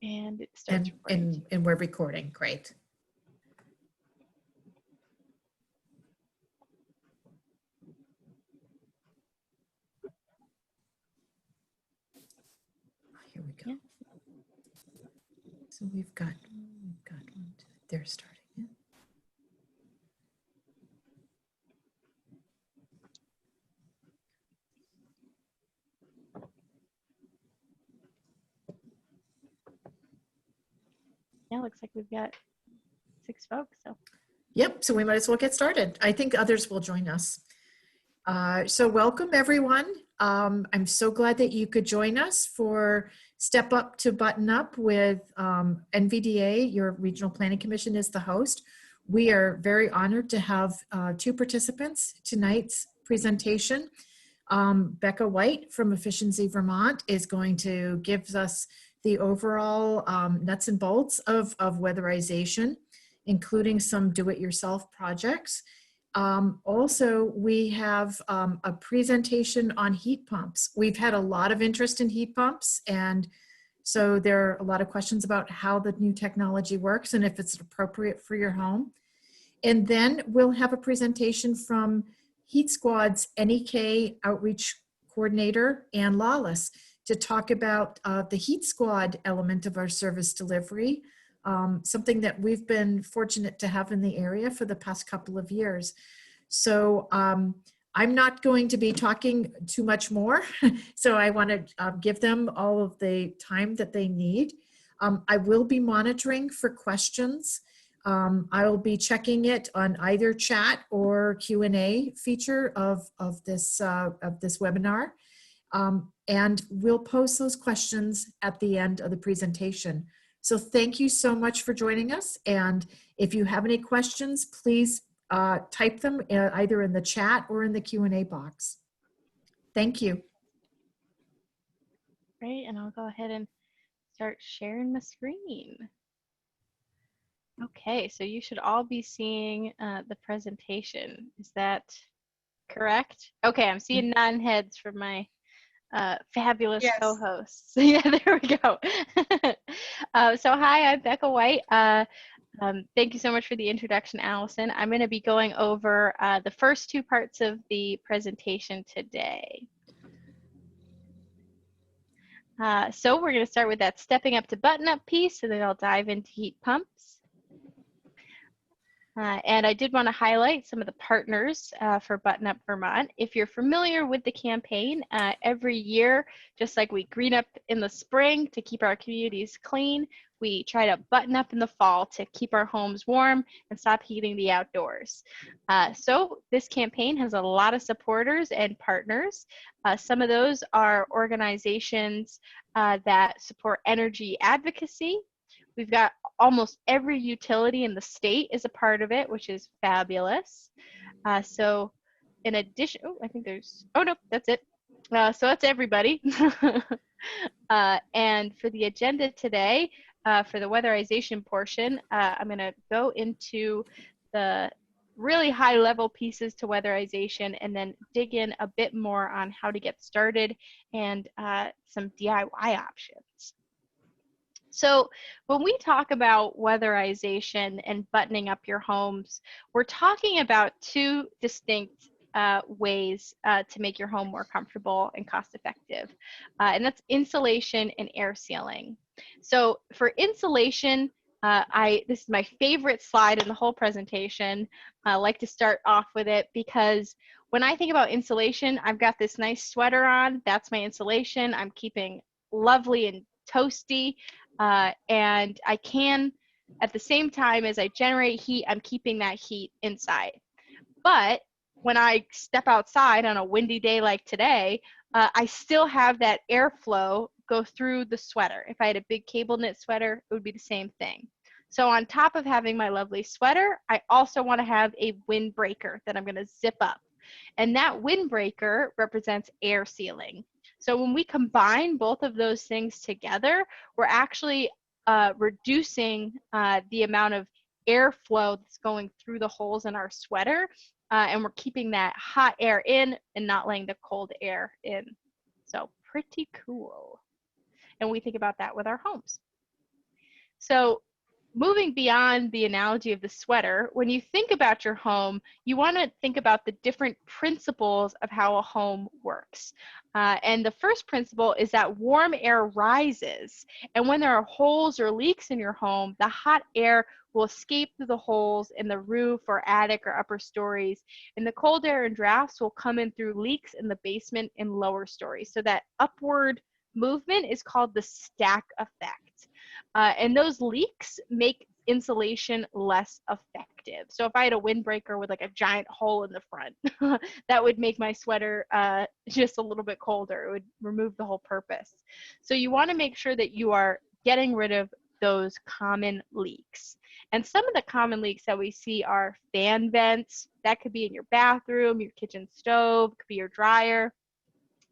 And it starts recording. And we're recording. Great. Here we go. Yeah. So we've got one, two, they're starting. Yeah. Yeah, looks like we've got 6 folks. So. Yep, so we might as well get started. I think others will join us. So welcome everyone. I'm so glad that you could join us for Step Up to Button Up with NVDA. Your Regional Planning Commission is the host. We are very honored to have 2 participants tonight's presentation. Becca White from Efficiency Vermont is going to give us the overall nuts and bolts of weatherization, including some do-it-yourself projects. Also, we have a presentation on heat pumps. We've had a lot of interest in heat pumps, and so there are a lot of questions about how the new technology works and if it's appropriate for your home. And then we'll have a presentation from Heat Squad's NEK Outreach Coordinator, Ann Lawless, to talk about the Heat Squad element of our service delivery, something that we've been fortunate to have in the area for the past couple of years. So I'm not going to be talking too much more, so I want to give them all of the time that they need. I will be monitoring for questions. I will be checking it on either chat or Q&A feature of this webinar. And we'll post those questions at the end of the presentation. So thank you so much for joining us. And if you have any questions, please type them either in the chat or in the Q&A box. Thank you. Great, and I'll go ahead and start sharing the screen. Okay, so you should all be seeing the presentation. Is that correct? Okay, I'm seeing 9 heads from my fabulous co-hosts. Yeah, there we go. So hi, I'm Becca White. Thank you so much for the introduction, Allison. I'm going to be going over the first 2 parts of the presentation today. So we're going to start with that stepping up to button up piece, and then I'll dive into heat pumps. And I did want to highlight some of the partners for Button Up Vermont. If you're familiar with the campaign, every year, just like we green up in the spring to keep our communities clean, we try to button up in the fall to keep our homes warm and stop heating the outdoors. So this campaign has a lot of supporters and partners. Some of those are organizations that support energy advocacy. We've got almost every utility in the state is a part of it, which is fabulous. So in addition, oh, I think there's, oh no, that's it. So that's everybody. And for the agenda today, for the weatherization portion, I'm going to go into the really high level pieces to weatherization and then dig in a bit more on how to get started and some DIY options. So when we talk about weatherization and buttoning up your homes, we're talking about 2 distinct ways to make your home more comfortable and cost effective. And that's insulation and air sealing. So for insulation, this is my favorite slide in the whole presentation. I like to start off with it because when I think about insulation, I've got this nice sweater on. That's my insulation. I'm keeping lovely and toasty. And I can, at the same time as I generate heat, I'm keeping that heat inside. But when I step outside on a windy day like today, I still have that airflow go through the sweater. If I had a big cable knit sweater, it would be the same thing. So on top of having my lovely sweater, I also want to have a windbreaker that I'm going to zip up. And that windbreaker represents air sealing. So when we combine both of those things together, we're actually reducing the amount of airflow that's going through the holes in our sweater, and we're keeping that hot air in and not letting the cold air in. So pretty cool. And we think about that with our homes. So moving beyond the analogy of the sweater, when you think about your home, you want to think about the different principles of how a home works. And the first principle is that warm air rises. And when there are holes or leaks in your home, the hot air will escape through the holes in the roof or attic or upper stories. And the cold air and drafts will come in through leaks in the basement and lower stories. So that upward movement is called the stack effect. And those leaks make insulation less effective. So if I had a windbreaker with like a giant hole in the front, that would make my sweater just a little bit colder. It would remove the whole purpose. So you want to make sure that you are getting rid of those common leaks. And some of the common leaks that we see are fan vents. That could be in your bathroom, your kitchen stove, could be your dryer.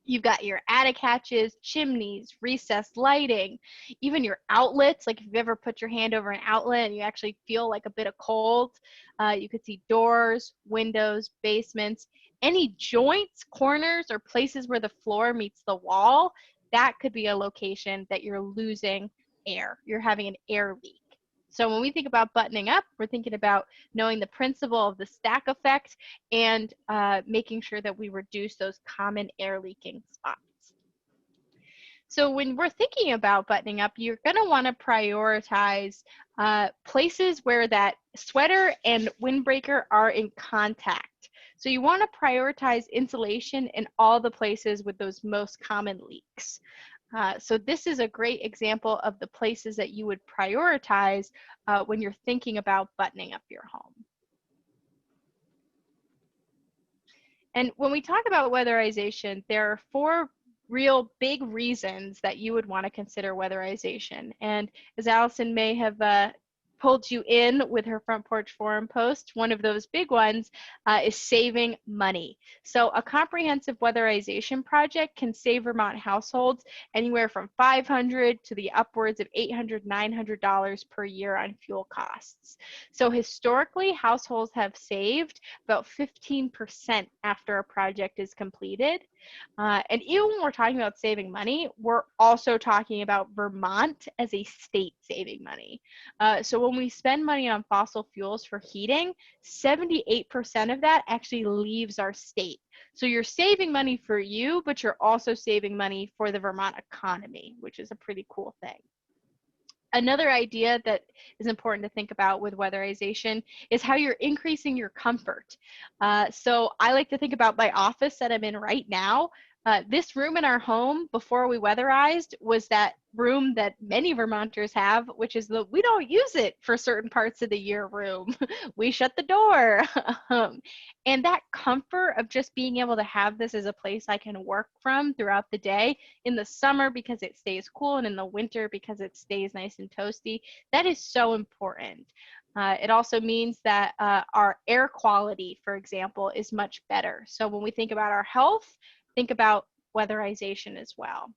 You've got your attic hatches, chimneys, recessed lighting, even your outlets. Like if you've ever put your hand over an outlet and you actually feel like a bit of cold, you could see doors, windows, basements, any joints, corners, or places where the floor meets the wall. That could be a location that you're losing air. You're having an air leak. So when we think about buttoning up, we're thinking about knowing the principle of the stack effect and making sure that we reduce those common air leaking spots. So when we're thinking about buttoning up, you're going to want to prioritize places where that sweater and windbreaker are in contact. So you want to prioritize insulation in all the places with those most common leaks. So this is a great example of the places that you would prioritize when you're thinking about buttoning up your home. And when we talk about weatherization, there are 4 real big reasons that you would want to consider weatherization. And as Allison may have pulled you in with her Front Porch Forum post, one of those big ones is saving money. So a comprehensive weatherization project can save Vermont households anywhere from $500 to the upwards of $800, $900 per year on fuel costs. So historically, households have saved about 15% after a project is completed. And even when we're talking about saving money, we're also talking about Vermont as a state saving money. So when we spend money on fossil fuels for heating, 78% of that actually leaves our state. So you're saving money for you, but you're also saving money for the Vermont economy, which is a pretty cool thing. Another idea that is important to think about with weatherization is how you're increasing your comfort. So I like to think about my office that I'm in right now. This room in our home before we weatherized was that room that many Vermonters have, which is the we don't use it for certain parts of the year room. We shut the door. And that comfort of just being able to have this as a place I can work from throughout the day, in the summer because it stays cool and in the winter because it stays nice and toasty, that is so important. It also means that our air quality, for example, is much better. So when we think about our health, think about weatherization as well.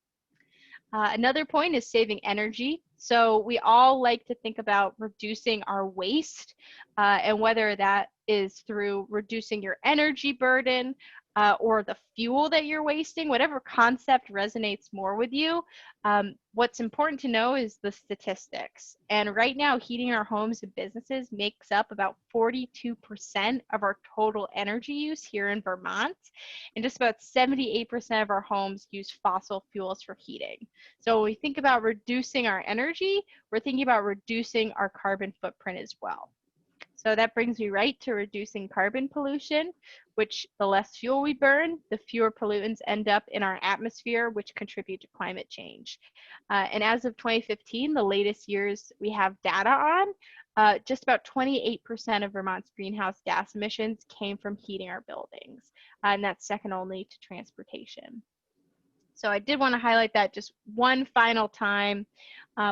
Another point is saving energy. So we all like to think about reducing our waste, and whether that is through reducing your energy burden or the fuel that you're wasting, whatever concept resonates more with you. What's important to know is the statistics. And right now, heating our homes and businesses makes up about 42% of our total energy use here in Vermont. And just about 78% of our homes use fossil fuels for heating. So when we think about reducing our energy, we're thinking about reducing our carbon footprint as well. So that brings me right to reducing carbon pollution, which the less fuel we burn, the fewer pollutants end up in our atmosphere, which contribute to climate change. And as of 2015, the latest years we have data on, just about 28% of Vermont's greenhouse gas emissions came from heating our buildings, and that's second only to transportation. So I did want to highlight that just one final time,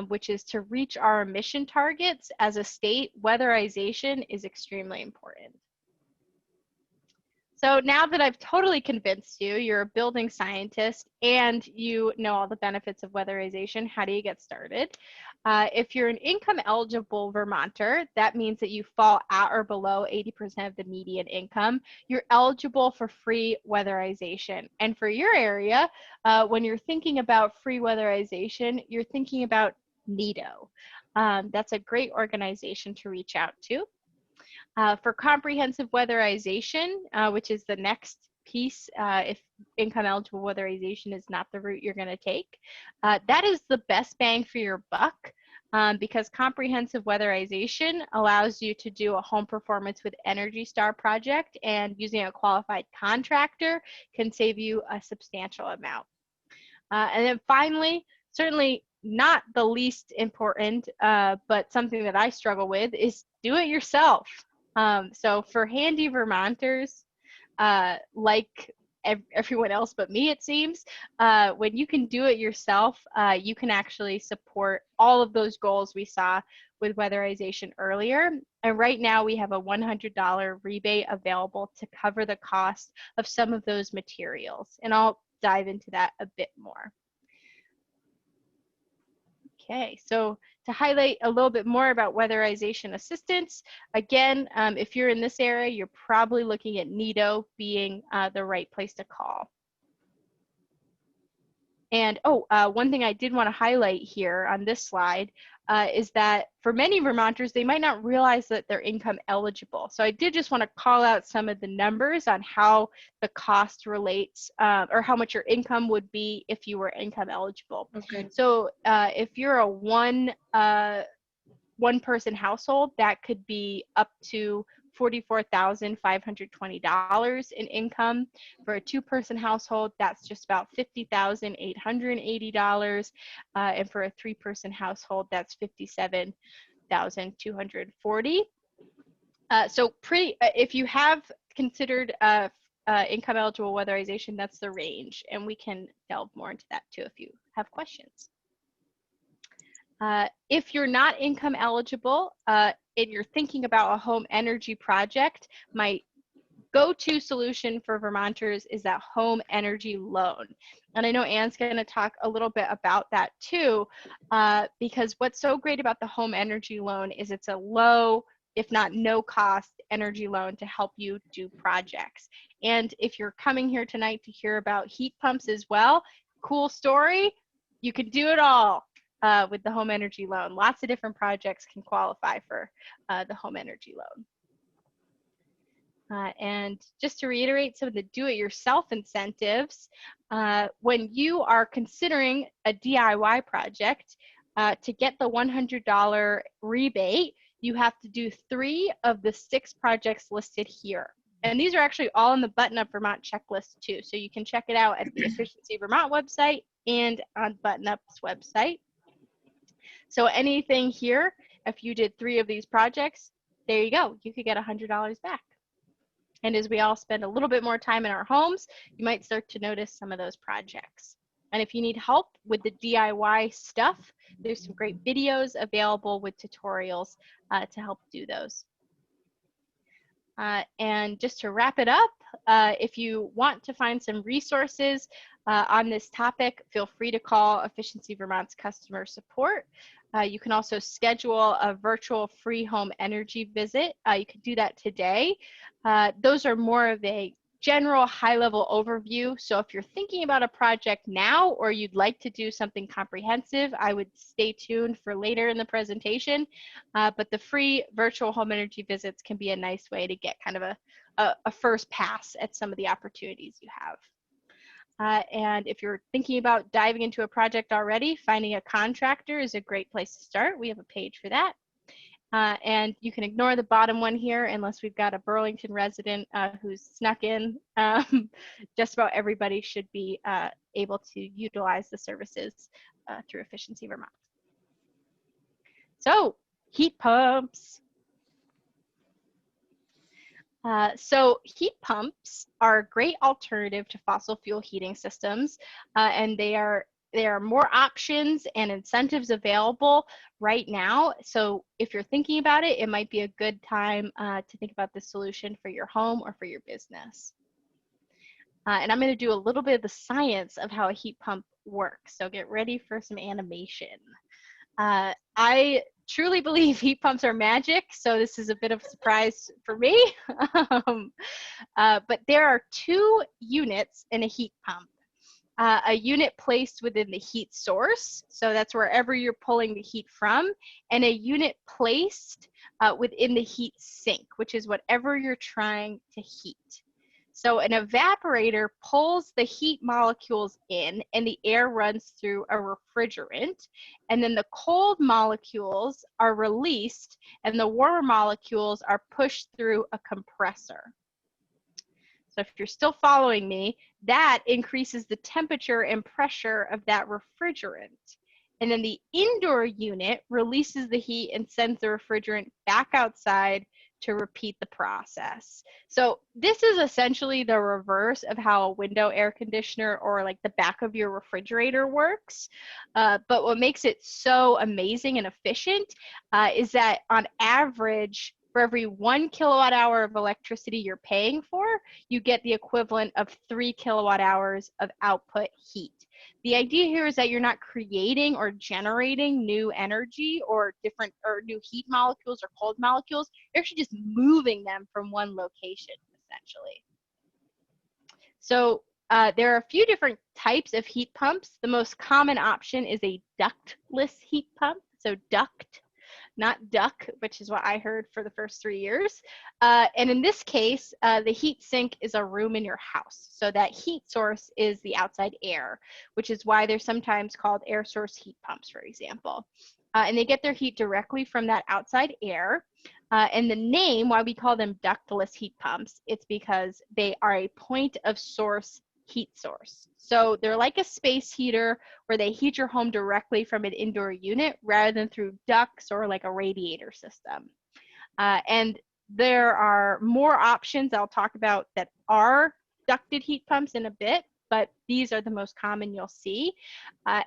which is to reach our emission targets as a state, weatherization is extremely important. So now that I've totally convinced you, you're a building scientist and you know all the benefits of weatherization, how do you get started? If you're an income eligible Vermonter, that means that you fall at or below 80% of the median income. You're eligible for free weatherization. And for your area, when you're thinking about free weatherization, you're thinking about NEDO. That's a great organization to reach out to. For comprehensive weatherization, which is the next piece, if income eligible weatherization is not the route you're going to take, that is the best bang for your buck, because comprehensive weatherization allows you to do a home performance with Energy Star project, and using a qualified contractor can save you a substantial amount. And then finally, certainly not the least important, but something that I struggle with, is do it yourself. So for handy Vermonters, like everyone else but me, it seems, when you can do it yourself, you can actually support all of those goals we saw with weatherization earlier. And right now we have a $100 rebate available to cover the cost of some of those materials. And I'll dive into that a bit more. Okay, so to highlight a little bit more about weatherization assistance, again, if you're in this area, you're probably looking at NEDO being the right place to call. And one thing I did want to highlight here on this slide is that for many Vermonters, they might not realize that they're income eligible. So I did just want to call out some of the numbers on how the cost relates, or how much your income would be if you were income eligible. Okay. So if you're a one-person household, that could be up to $44,520 in income. For a two-person household, that's just about $50,880. And for a three-person household, that's $57,240. So if you have considered income eligible weatherization, that's the range, and we can delve more into that too if you have questions. If you're not income eligible and you're thinking about a home energy project, my go-to solution for Vermonters is that home energy loan. And I know Anne's going to talk a little bit about that too, because what's so great about the home energy loan is it's a low, if not no cost, energy loan to help you do projects. And if you're coming here tonight to hear about heat pumps as well, cool story, you can do it all. With the home energy loan. Lots of different projects can qualify for the home energy loan. And just to reiterate some of the do-it-yourself incentives, when you are considering a DIY project, to get the $100 rebate, you have to do 3 of the 6 projects listed here. And these are actually all in the Button Up Vermont checklist too. So you can check it out at the Efficiency Vermont website and on Button Up's website. So anything here, if you did 3 of these projects, there you go. You could get $100 back. And as we all spend a little bit more time in our homes, you might start to notice some of those projects. And if you need help with the DIY stuff, there's some great videos available with tutorials to help do those. And just to wrap it up, if you want to find some resources on this topic, feel free to call Efficiency Vermont's customer support. You can also schedule a virtual free home energy visit. You can do that today. Those are more of a general high-level overview. So if you're thinking about a project now or you'd like to do something comprehensive, I would stay tuned for later in the presentation. But the free virtual home energy visits can be a nice way to get kind of a first pass at some of the opportunities you have. And if you're thinking about diving into a project already, finding a contractor is a great place to start. We have a page for that. And you can ignore the bottom one here unless we've got a Burlington resident who's snuck in. Just about everybody should be able to utilize the services through Efficiency Vermont. So, heat pumps. So heat pumps are a great alternative to fossil fuel heating systems, and there are more options and incentives available right now. So if you're thinking about it, it might be a good time to think about the solution for your home or for your business. And I'm going to do a little bit of the science of how a heat pump works. So get ready for some animation. I truly believe heat pumps are magic, so this is a bit of a surprise for me. But there are 2 units in a heat pump. a unit placed within the heat source, so that's wherever you're pulling the heat from, and a unit placed within the heat sink, which is whatever you're trying to heat. So an evaporator pulls the heat molecules in and the air runs through a refrigerant, and then the cold molecules are released and the warmer molecules are pushed through a compressor. So if you're still following me, that increases the temperature and pressure of that refrigerant. And then the indoor unit releases the heat and sends the refrigerant back outside to repeat the process. So this is essentially the reverse of how a window air conditioner or like the back of your refrigerator works. But what makes it so amazing and efficient is that on average, for every 1 kilowatt hour of electricity you're paying for, you get the equivalent of 3 kilowatt hours of output heat. The idea here is that you're not creating or generating new energy or new heat molecules or cold molecules. You're actually just moving them from one location, essentially. So there are a few different types of heat pumps. The most common option is a ductless heat pump. So duct, not duck, which is what I heard for the first 3 years. And in this case, the heat sink is a room in your house. So that heat source is the outside air, which is why they're sometimes called air source heat pumps, for example. And they get their heat directly from that outside air. And the name, why we call them ductless heat pumps, it's because they are a point of source heat source. So they're like a space heater where they heat your home directly from an indoor unit rather than through ducts or like a radiator system. And there are more options I'll talk about that are ducted heat pumps in a bit, but these are the most common you'll see.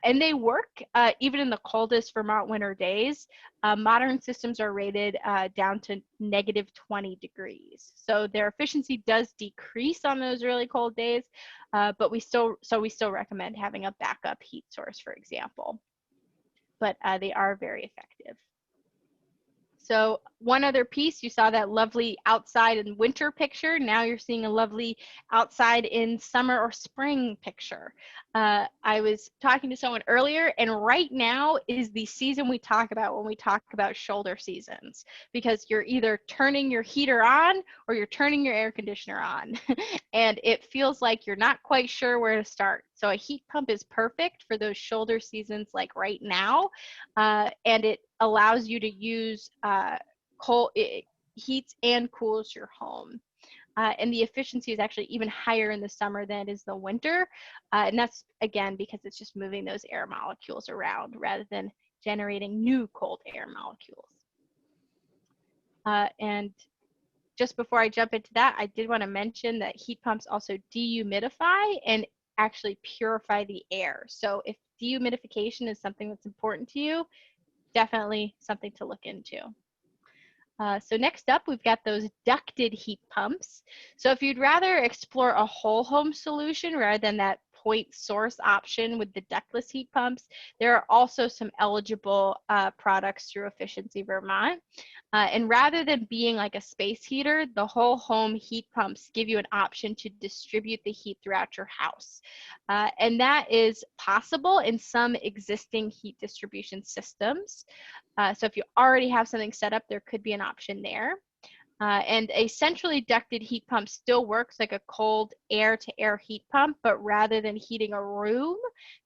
And they work even in the coldest Vermont winter days. Modern systems are rated down to -20 degrees. So their efficiency does decrease on those really cold days, but we still recommend having a backup heat source, for example. But they are very effective. So one other piece, you saw that lovely outside in winter picture. Now you're seeing a lovely outside in summer or spring picture. I was talking to someone earlier, and right now is the season we talk about when we talk about shoulder seasons, because you're either turning your heater on or you're turning your air conditioner on. And it feels like you're not quite sure where to start. So a heat pump is perfect for those shoulder seasons like right now. And it allows you to use it heats and cools your home. And the efficiency is actually even higher in the summer than it is the winter. And that's, again, because it's just moving those air molecules around rather than generating new cold air molecules. And just before I jump into that, I did want to mention that heat pumps also dehumidify and actually purify the air. So if dehumidification is something that's important to you, definitely something to look into. So next up, we've got those ducted heat pumps. So if you'd rather explore a whole home solution rather than that point source option with the ductless heat pumps, there are also some eligible products through Efficiency Vermont. And rather than being like a space heater, the whole home heat pumps give you an option to distribute the heat throughout your house. And that is possible in some existing heat distribution systems. So if you already have something set up, there could be an option there. And a centrally ducted heat pump still works like a cold air-to-air heat pump, but rather than heating a room,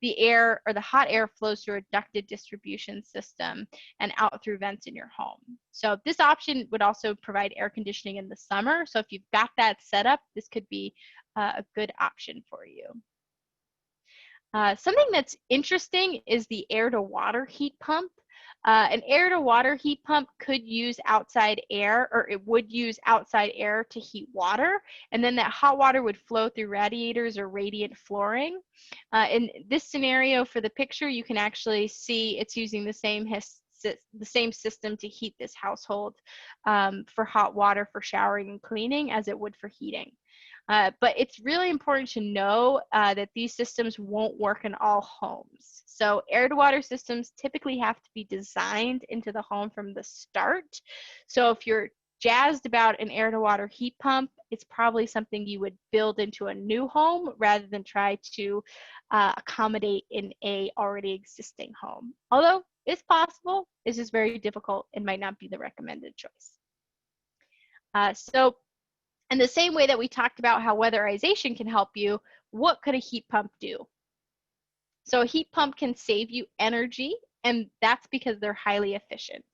the air or the hot air flows through a ducted distribution system and out through vents in your home. So this option would also provide air conditioning in the summer. So if you've got that set up, this could be a good option for you. Something that's interesting is the air-to-water heat pump. An air-to-water heat pump could use outside air, or it would use outside air to heat water, and then that hot water would flow through radiators or radiant flooring. In this scenario for the picture, you can actually see it's using the same system to heat this household for hot water for showering and cleaning as it would for heating. But it's really important to know that these systems won't work in all homes. So air-to-water systems typically have to be designed into the home from the start. So if you're jazzed about an air to water heat pump, it's probably something you would build into a new home rather than try to accommodate in a already existing home. Although it's possible, it's just very difficult and might not be the recommended choice. So in the same way that we talked about how weatherization can help you, what could a heat pump do? So a heat pump can save you energy, and that's because they're highly efficient.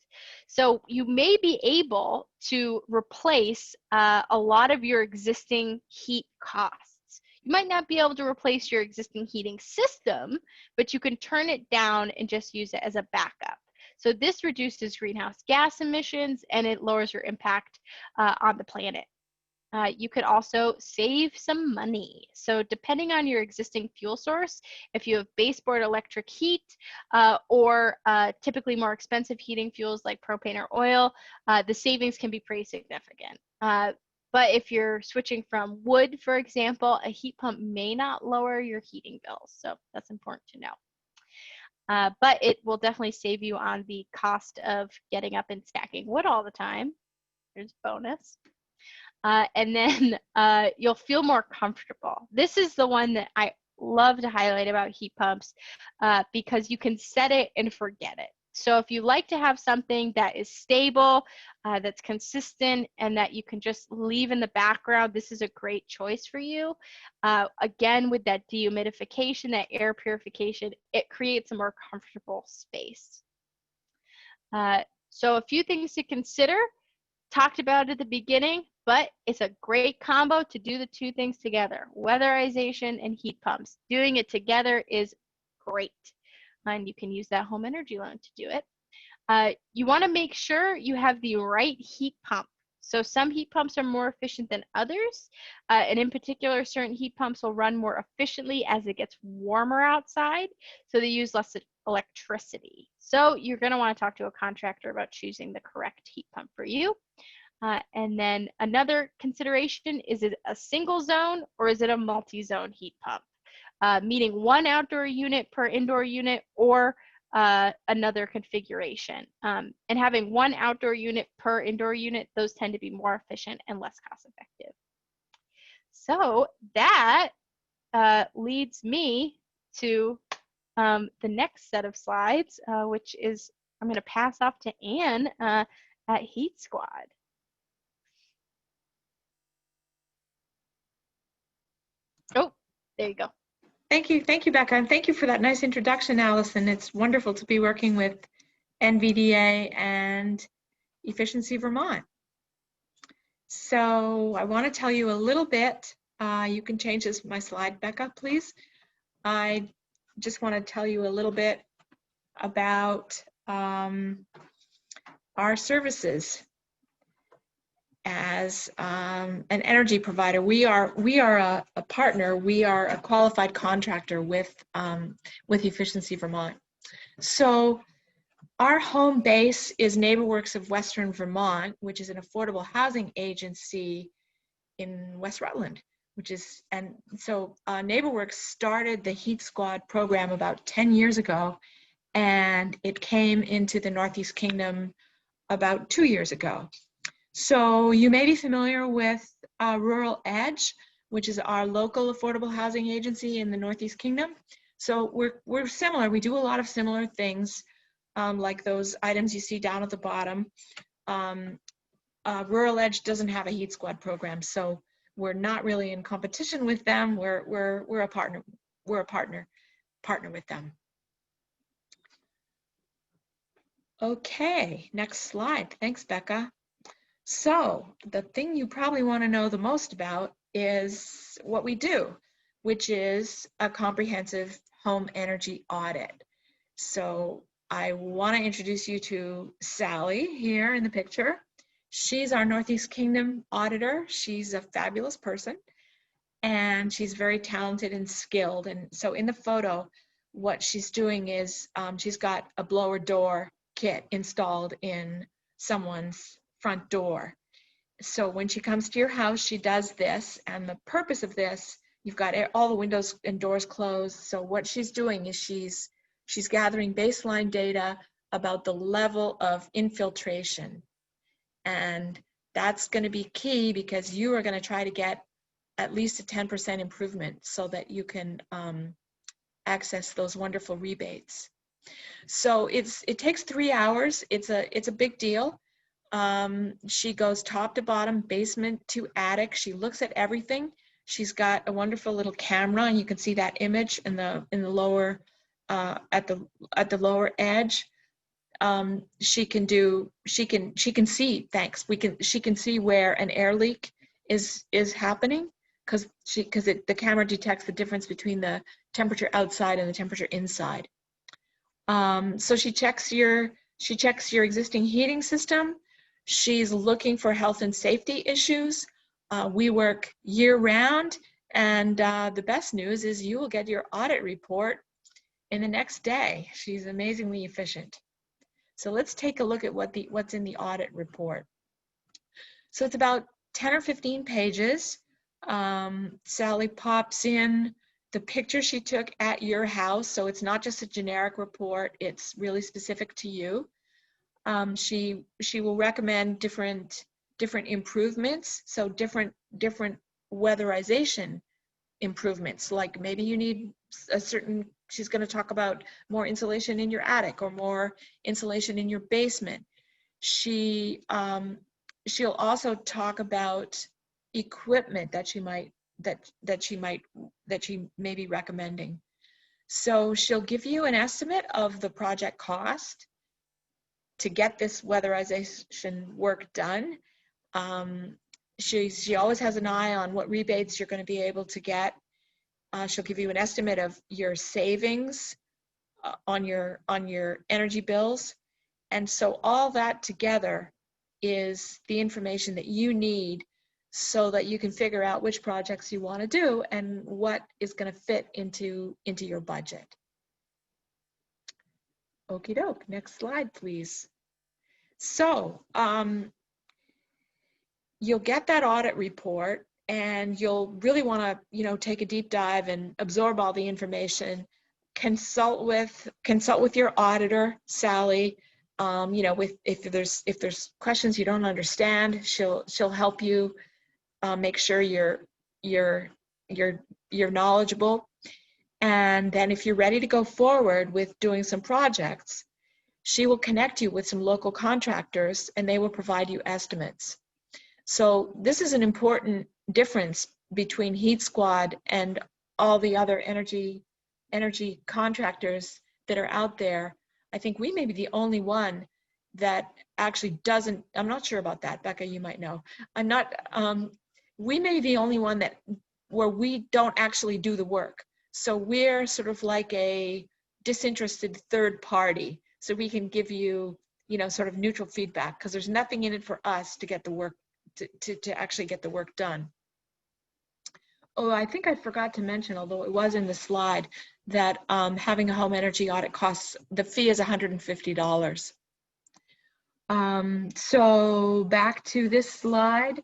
So you may be able to replace a lot of your existing heat costs. You might not be able to replace your existing heating system, but you can turn it down and just use it as a backup. So this reduces greenhouse gas emissions and it lowers your impact on the planet. You could also save some money. So depending on your existing fuel source, if you have baseboard electric heat or typically more expensive heating fuels like propane or oil, the savings can be pretty significant. But if you're switching from wood, for example, a heat pump may not lower your heating bills. So that's important to know. But it will definitely save you on the cost of getting up and stacking wood all the time. There's a bonus. And then you'll feel more comfortable. This is the one that I love to highlight about heat pumps because you can set it and forget it. So if you like to have something that is stable, that's consistent, and that you can just leave in the background, this is a great choice for you. Again, with that dehumidification, that air purification, it creates a more comfortable space. So a few things to consider. Talked about at the beginning, but it's a great combo to do the two things together, weatherization and heat pumps. Doing it together is great, and you can use that home energy loan to do it. You want to make sure you have the right heat pump. So some heat pumps are more efficient than others, and in particular, certain heat pumps will run more efficiently as it gets warmer outside, so they use less electricity. So you're going to want to talk to a contractor about choosing the correct heat pump for you. And then another consideration, is it a single zone or is it a multi-zone heat pump? Meaning one outdoor unit per indoor unit or another configuration. And having one outdoor unit per indoor unit, those tend to be more efficient and less cost effective. So that leads me to the next set of slides, which is I'm going to pass off to Anne at Heat Squad. Oh, there you go. Thank you, Becca, and thank you for that nice introduction, Allison. It's wonderful to be working with NVDA and Efficiency Vermont. So I want to tell you a little bit. You can change my slide, Becca, please. I just want to tell you a little bit about our services. As an energy provider, we are a partner. We are a qualified contractor with Efficiency Vermont. So our home base is NeighborWorks of Western Vermont, which is an affordable housing agency in West Rutland. So NeighborWorks started the Heat Squad program about 10 years ago, and it came into the Northeast Kingdom about 2 years ago. So you may be familiar with Rural Edge, which is our local affordable housing agency in the Northeast Kingdom. So we're similar. We do a lot of similar things, like those items you see down at the bottom. Rural Edge doesn't have a Heat Squad program, so we're not really in competition with them. We're a partner. We're a partner with them. Okay, next slide. Thanks, Becca. So the thing you probably want to know the most about is what we do, which is a comprehensive home energy audit. So I want to introduce you to Sally here in the picture. She's our Northeast Kingdom auditor. She's a fabulous person, and she's very talented and skilled. And so in the photo, what she's doing is she's got a blower door kit installed in someone's front door. So when she comes to your house, she does this, and the purpose of this, you've got all the windows and doors closed. So what she's doing is she's gathering baseline data about the level of infiltration. And That's going to be key because you are going to try to get at least a 10% improvement so that you can access those wonderful rebates. So it takes 3 hours. It's a big deal. She goes top to bottom, basement to attic. She looks at everything. She's got a wonderful little camera, and you can see that image in the lower at the lower edge. She can see. Thanks. She can see where an air leak is happening because the camera detects the difference between the temperature outside and the temperature inside. So she checks your existing heating system. She's looking for health and safety issues. We work year round, and the best news is you will get your audit report in the next day. She's amazingly efficient. So let's take a look at what's in the audit report. So it's about 10 or 15 pages. Sally pops in the picture she took at your house. So it's not just a generic report, it's really specific to you. She will recommend different improvements. So different weatherization improvements, like maybe you need she's going to talk about more insulation in your attic or more insulation in your basement. She'll also talk about equipment that she may be recommending. So she'll give you an estimate of the project cost to get this weatherization work done. She always has an eye on what rebates you're going to be able to get. She'll give you an estimate of your savings on your energy bills. And so all that together is the information that you need so that you can figure out which projects you want to do and what is going to fit into your budget. Okie doke, next slide, please. So you'll get that audit report, and you'll really want to, take a deep dive and absorb all the information. Consult with your auditor, Sally. If there's questions you don't understand, she'll help you make sure you're knowledgeable. And then if you're ready to go forward with doing some projects, she will connect you with some local contractors, and they will provide you estimates. So this is an important difference between Heat Squad and all the other energy contractors that are out there. I think we may be the only one that actually doesn't. I'm not sure about that, Becca. You might know. I'm not. We may be the only one where we don't actually do the work. So we're sort of like a disinterested third party. So we can give you, sort of neutral feedback, because there's nothing in it for us to get the work to actually get the work done. Oh, I think I forgot to mention, although it was in the slide, that having a home energy audit costs, the fee is $150. So back to this slide.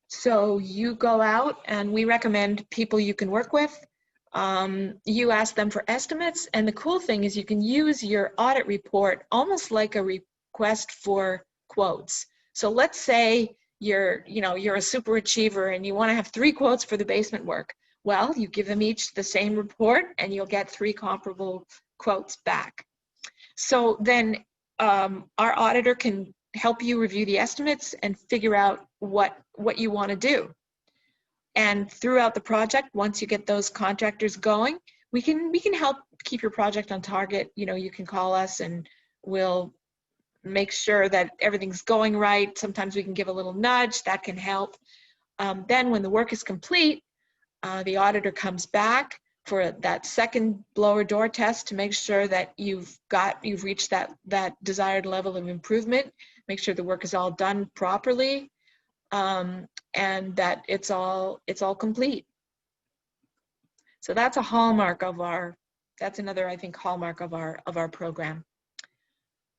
So you go out, and we recommend people you can work with. You ask them for estimates, and the cool thing is you can use your audit report almost like a request for quotes. So let's say you're a super achiever and you want to have 3 quotes for the basement work. Well, you give them each the same report, and you'll get 3 comparable quotes back. So then our auditor can help you review the estimates and figure out what you want to do. And throughout the project, once you get those contractors going, we can help keep your project on target. You can call us, and we'll make sure that everything's going right. Sometimes we can give a little nudge, that can help. Then when the work is complete, the auditor comes back for that second blower door test to make sure that you've reached that desired level of improvement, make sure the work is all done properly, and that it's all complete. So that's a hallmark of that's another, I think, hallmark of our program.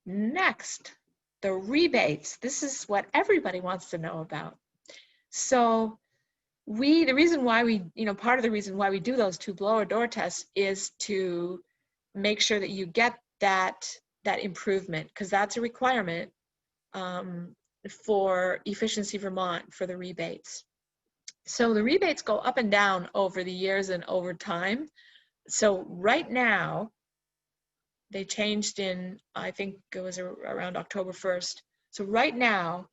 Next, the rebates. This is what everybody wants to know about. So the reason why we, part of the reason why we do those 2 blower door tests is to make sure that you get that improvement, because that's a requirement for Efficiency Vermont for the rebates. So the rebates go up and down over the years and over time. So right now, they changed in, I think it was around October 1st. So right now,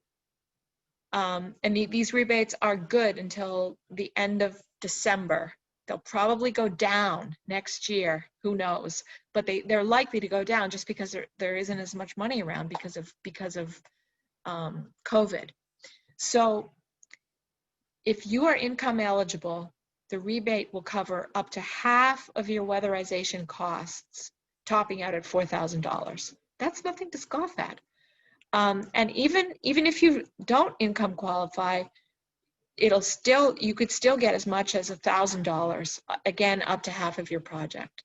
and these rebates are good until the end of December. They'll probably go down next year, who knows? But they're likely to go down just because there isn't as much money around because of COVID. So if you are income eligible, the rebate will cover up to half of your weatherization costs, topping out at $4,000. That's nothing to scoff at. And even if you don't income qualify, you could still get as much as $1,000, again, up to half of your project.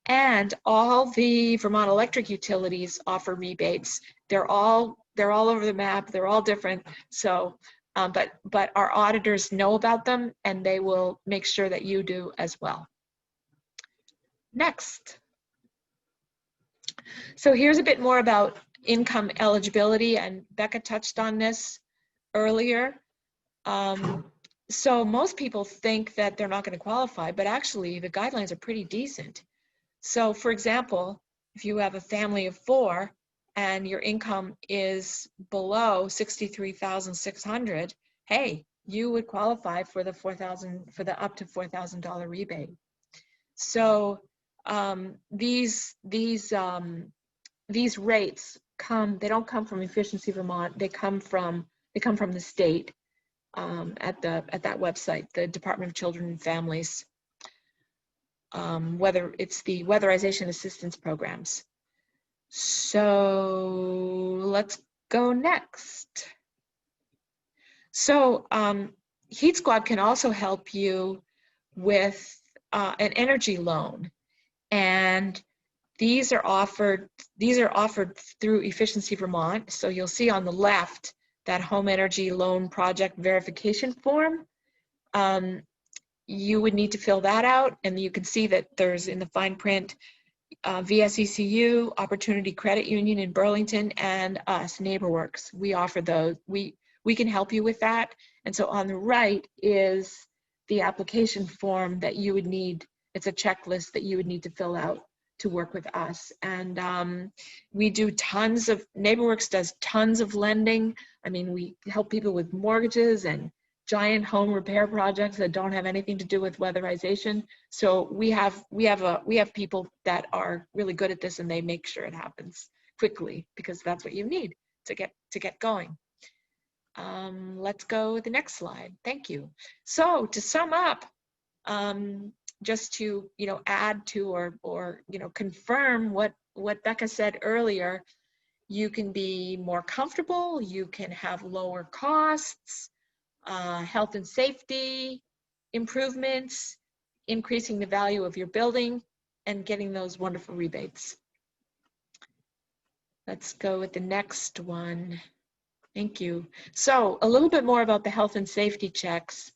And all the Vermont electric utilities offer rebates. They're all over the map. They're all different. So, but our auditors know about them, and they will make sure that you do as well. Next. So here's a bit more about income eligibility, and Becca touched on this earlier. So most people think that they're not going to qualify, but actually the guidelines are pretty decent. So for example, if you have a family of 4 and your income is below $63,600, hey, you would qualify for the up to $4,000 rebate. So these rates they don't come from Efficiency Vermont, they come from the state. At that website, the Department of Children and Families, whether it's the weatherization assistance programs. So let's go next. So Heat Squad can also help you with an energy loan, and these are offered through Efficiency Vermont. So you'll see on the left that home energy loan project verification form. You would need to fill that out, and you can see that there's in the fine print VSECU, Opportunity Credit Union in Burlington, and us, NeighborWorks. We offer those. We can help you with that. And so on the right is the application form that you would need. It's a checklist that you would need to fill out to work with us. And we do NeighborWorks does tons of lending. I mean, we help people with mortgages and giant home repair projects that don't have anything to do with weatherization. So we have people that are really good at this, and they make sure it happens quickly because that's what you need to get going. Let's go to the next slide. Thank you. So to sum up, just to add to or confirm what Becca said earlier, you can be more comfortable, you can have lower costs, health and safety improvements, increasing the value of your building, and getting those wonderful rebates. Let's go with the next one. Thank you. So a little bit more about the health and safety checks.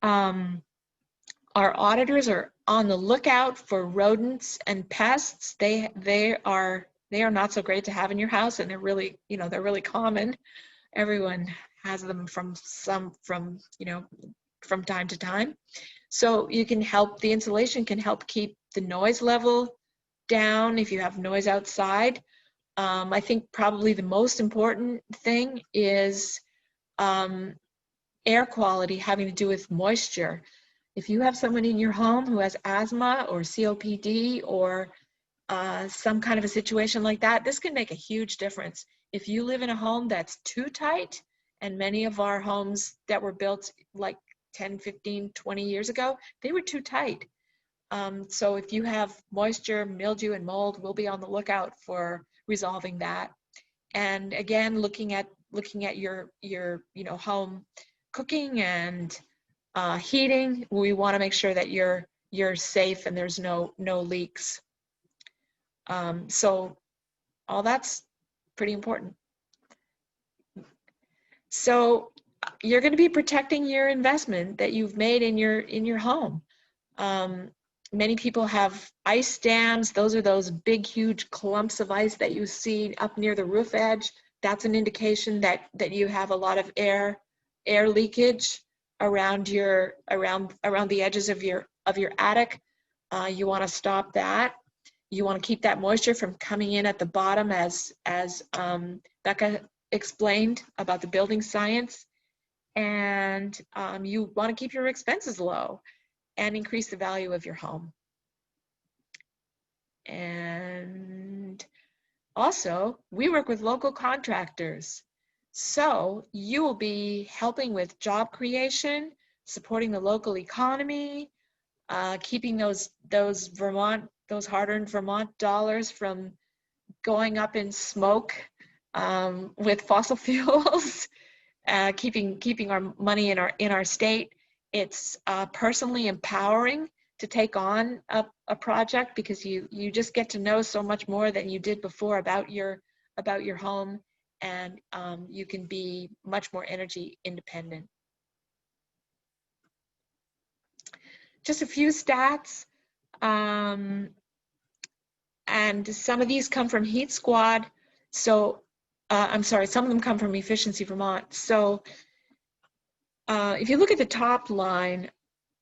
Our auditors are on the lookout for rodents and pests. They are not so great to have in your house, and they're really common. Everyone has them from time to time. So you can help, the insulation can help keep the noise level down if you have noise outside. I think probably the most important thing is air quality having to do with moisture. If you have someone in your home who has asthma or COPD or some kind of a situation like that, this can make a huge difference. If you live in a home that's too tight, and many of our homes that were built like 10, 15, 20 years ago, they were too tight. So if you have moisture, mildew, and mold, we'll be on the lookout for resolving that. And again, looking at your home cooking and heating, we want to make sure that you're safe and there's no leaks. So all that's pretty important. So you're going to be protecting your investment that you've made in your home. Many people have ice dams. Those are those big, huge clumps of ice that you see up near the roof edge. that's an indication that you have a lot of air leakage around the edges of your attic. You want to stop that. You want to keep that moisture from coming in at the bottom, as Becca explained about the building science. And you want to keep your expenses low and increase the value of your home. And also, we work with local contractors. So you will be helping with job creation, supporting the local economy, keeping those hard-earned Vermont dollars from going up in smoke with fossil fuels, keeping our money in our state. It's personally empowering to take on a project, because you just get to know so much more than you did before about your home, and you can be much more energy independent. Just a few stats, and some of these come from Heat Squad. So I'm sorry, some of them come from Efficiency Vermont. So if you look at the top line,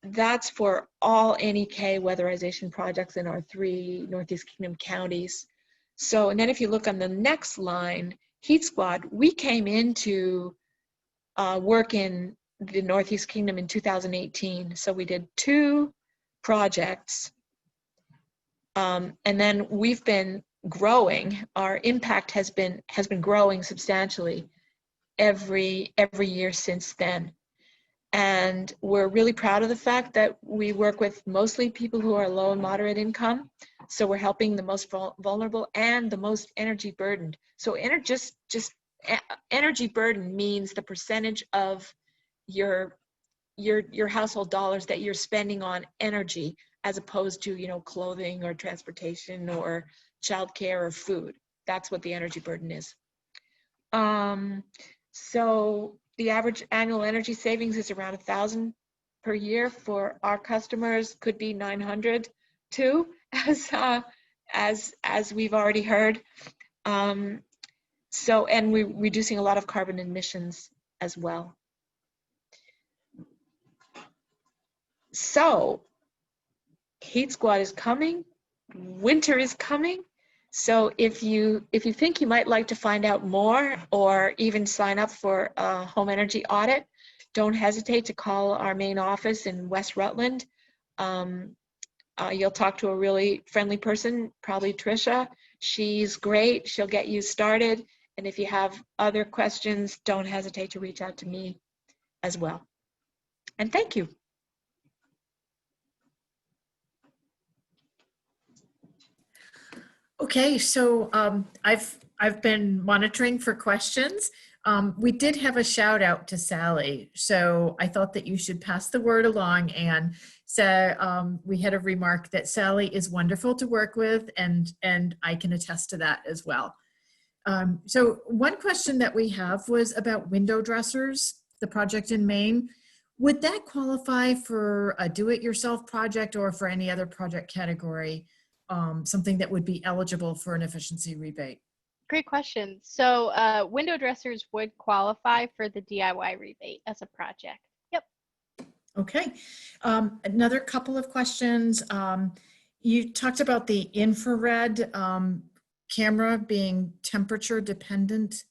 that's for all NEK weatherization projects in our 3 Northeast Kingdom counties. So, and then if you look on the next line, Heat Squad, we came into work in the Northeast Kingdom in 2018. So we did 2 projects, and then we've been growing. Our impact has been growing substantially every year since then. And we're really proud of the fact that we work with mostly people who are low and moderate income. So we're helping the most vulnerable and the most energy burdened. So energy burden means the percentage of your household dollars that you're spending on energy, as opposed to, you know, clothing or transportation or childcare or food. That's what the energy burden is. So the average annual energy savings is around $1,000 per year for our customers. Could be 900 too, as we've already heard. So, and we're reducing a lot of carbon emissions as well. So, Heat Squad is coming. Winter is coming. So if you think you might like to find out more, or even sign up for a home energy audit, don't hesitate to call our main office in West Rutland. You'll talk to a really friendly person, probably Tricia. She's great. She'll get you started. And if you have other questions, don't hesitate to reach out to me as well. And thank you. Okay, so I've been monitoring for questions. We did have a shout out to Sally, so I thought that you should pass the word along. And so we had a remark that Sally is wonderful to work with, and I can attest to that as well. So one question that we have was about window dressers, the project in Maine. Would that qualify for a do-it-yourself project, or for any other project category? Something that would be eligible for an efficiency rebate? Great question. So window dressers would qualify for the DIY rebate as a project. Yep. Okay. Another couple of questions. You talked about the infrared camera being temperature dependent.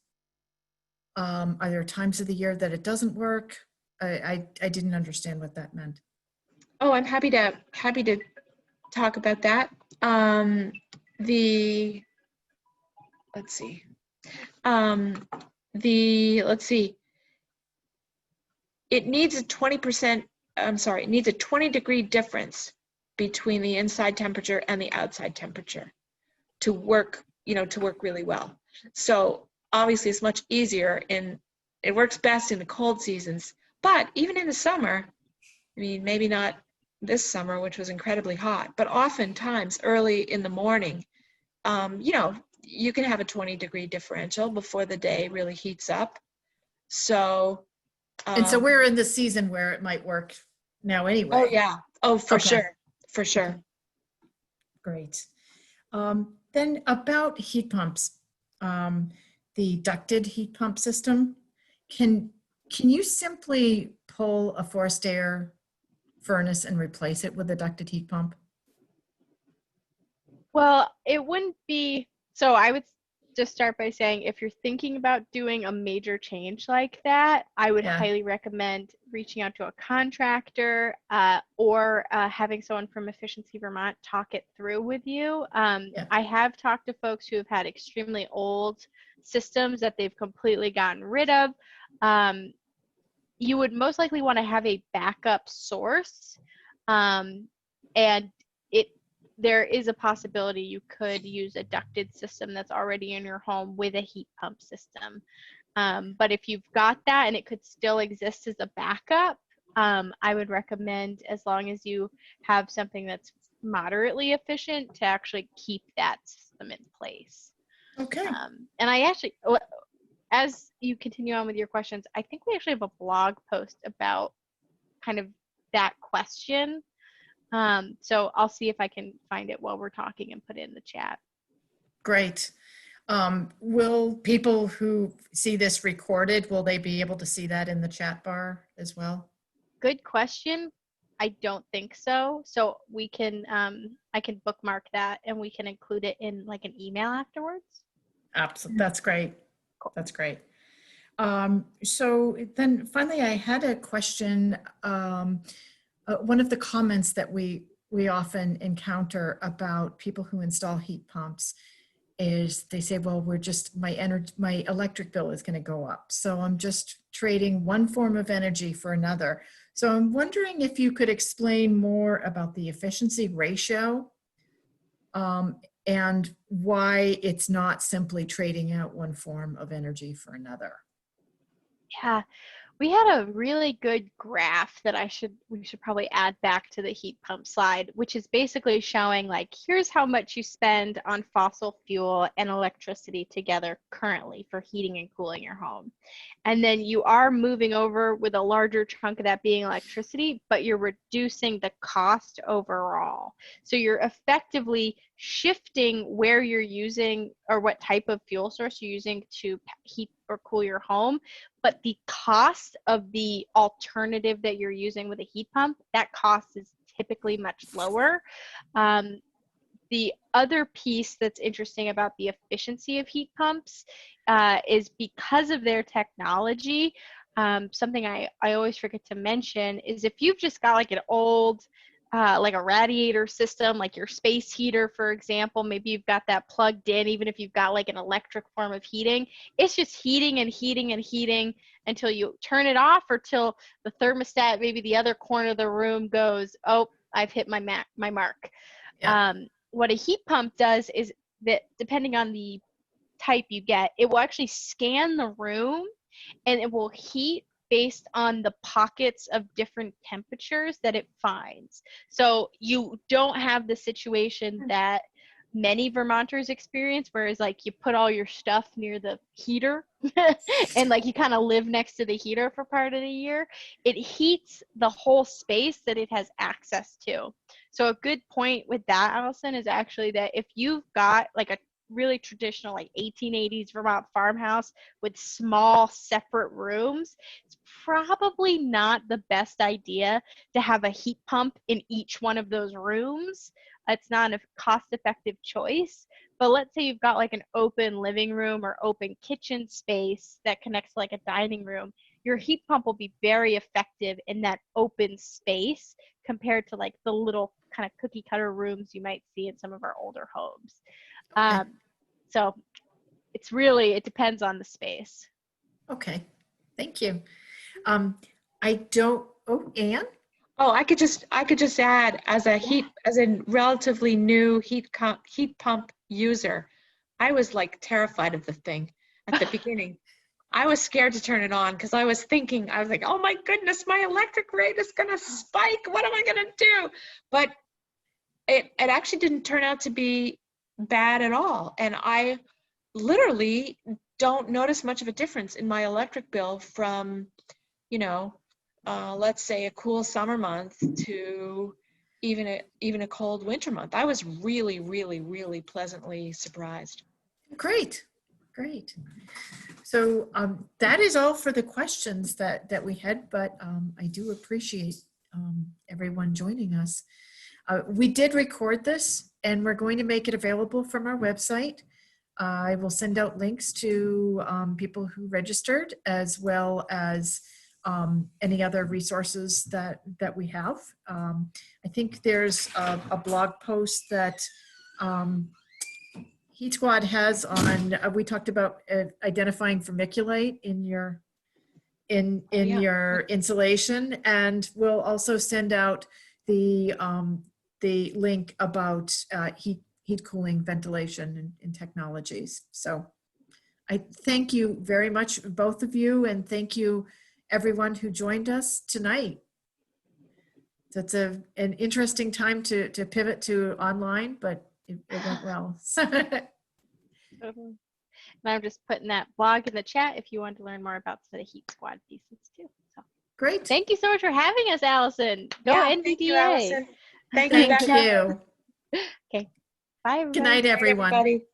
Are there times of the year that it doesn't work? I didn't understand what that meant. Oh, I'm happy to talk about that. Let's see. It needs a 20%, it needs a 20-degree difference between the inside temperature and the outside temperature to work, to work really well. So obviously it's much easier it works best in the cold seasons, but even in the summer, I mean, maybe not this summer, which was incredibly hot, but oftentimes early in the morning, you can have a 20-degree differential before the day really heats up. So, and so we're in the season where it might work now anyway. Oh yeah. Oh, for sure. For sure. Okay. Great. Then about heat pumps. the ducted heat pump system, can you simply pull a forced air furnace and replace it with a ducted heat pump? Well, it wouldn't be, so I would just start by saying if you're thinking about doing a major change like that, I would Yeah. highly recommend reaching out to a contractor or having someone from Efficiency Vermont talk it through with you. Yeah. I have talked to folks who have had extremely old systems that they've completely gotten rid of. You would most likely want to have a backup source, and there is a possibility you could use a ducted system that's already in your home with a heat pump system. But if you've got that and it could still exist as a backup, I would recommend, as long as you have something that's moderately efficient, to actually keep that system in place. Okay. And I actually, as you continue on with your questions, I think we actually have a blog post about kind of that question. So I'll see if I can find it while we're talking and put it in the chat. Great. Will people who see this recorded, will they be able to see that in the chat bar as well? Good question. I don't think so. So we can, I can bookmark that and we can include it in like an email afterwards. Absolutely. That's great. That's great. So then finally, I had a question. One of the comments that we often encounter about people who install heat pumps is they say, well, my electric bill is going to go up. So I'm just trading one form of energy for another. So I'm wondering if you could explain more about the efficiency ratio and why it's not simply trading out one form of energy for another. Yeah, we had a really good graph that we should probably add back to the heat pump slide, which is basically showing like, here's how much you spend on fossil fuel and electricity together currently for heating and cooling your home. And then you are moving over with a larger chunk of that being electricity, but you're reducing the cost overall. So you're effectively shifting where you're using or what type of fuel source you're using to heat or cool your home, but the cost of the alternative that you're using with a heat pump, that cost is typically much lower. The other piece that's interesting about the efficiency of heat pumps is because of their technology. Something I always forget to mention is if you've just got like an old, like a radiator system, like your space heater, for example, maybe you've got that plugged in, even if you've got like an electric form of heating, it's just heating and heating and heating until you turn it off or till the thermostat, maybe the other corner of the room goes, oh, I've hit my mark. Yeah. What a heat pump does is that depending on the type you get, it will actually scan the room and it will heat based on the pockets of different temperatures that it finds. So you don't have the situation that many Vermonters experience, whereas like you put all your stuff near the heater and like you kind of live next to the heater for part of the year. It heats the whole space that it has access to. So a good point with that, Allison, is actually that if you've got like a really traditional like 1880s Vermont farmhouse with small separate rooms, it's probably not the best idea to have a heat pump in each one of those rooms. It's not a cost-effective choice. But let's say you've got like an open living room or open kitchen space that connects to like a dining room. Your heat pump will be very effective in that open space compared to like the little kind of cookie cutter rooms you might see in some of our older homes. Okay. So it's really, it depends on the space. Okay. Thank you. Anne? Oh, I could just add, as a relatively new heat pump user, I was like terrified of the thing at the beginning. I was scared to turn it on because I was like, oh my goodness, my electric rate is gonna spike. What am I gonna do? But it actually didn't turn out to be bad at all. And I literally don't notice much of a difference in my electric bill from, let's say a cool summer month to even a cold winter month. I was really, really, really pleasantly surprised. Great. Great. So that is all for the questions that we had, but I do appreciate everyone joining us. We did record this and we're going to make it available from our website. I will send out links to people who registered, as well as any other resources that we have. I think there's a blog post that Heat Squad has on, we talked about identifying vermiculite in your your insulation, and we'll also send out the link about heat cooling, ventilation, and technologies. So I thank you very much, both of you, and thank you everyone who joined us tonight. That's an interesting time to pivot to online, but it went well. And I'm just putting that blog in the chat if you want to learn more about the Heat Squad pieces too. So great. thank you so much for having us, Allison. Go NVDA. Thank you, Allison. Thank you, Becca. you. Okay. Bye, everybody. Good night, everyone. Everybody.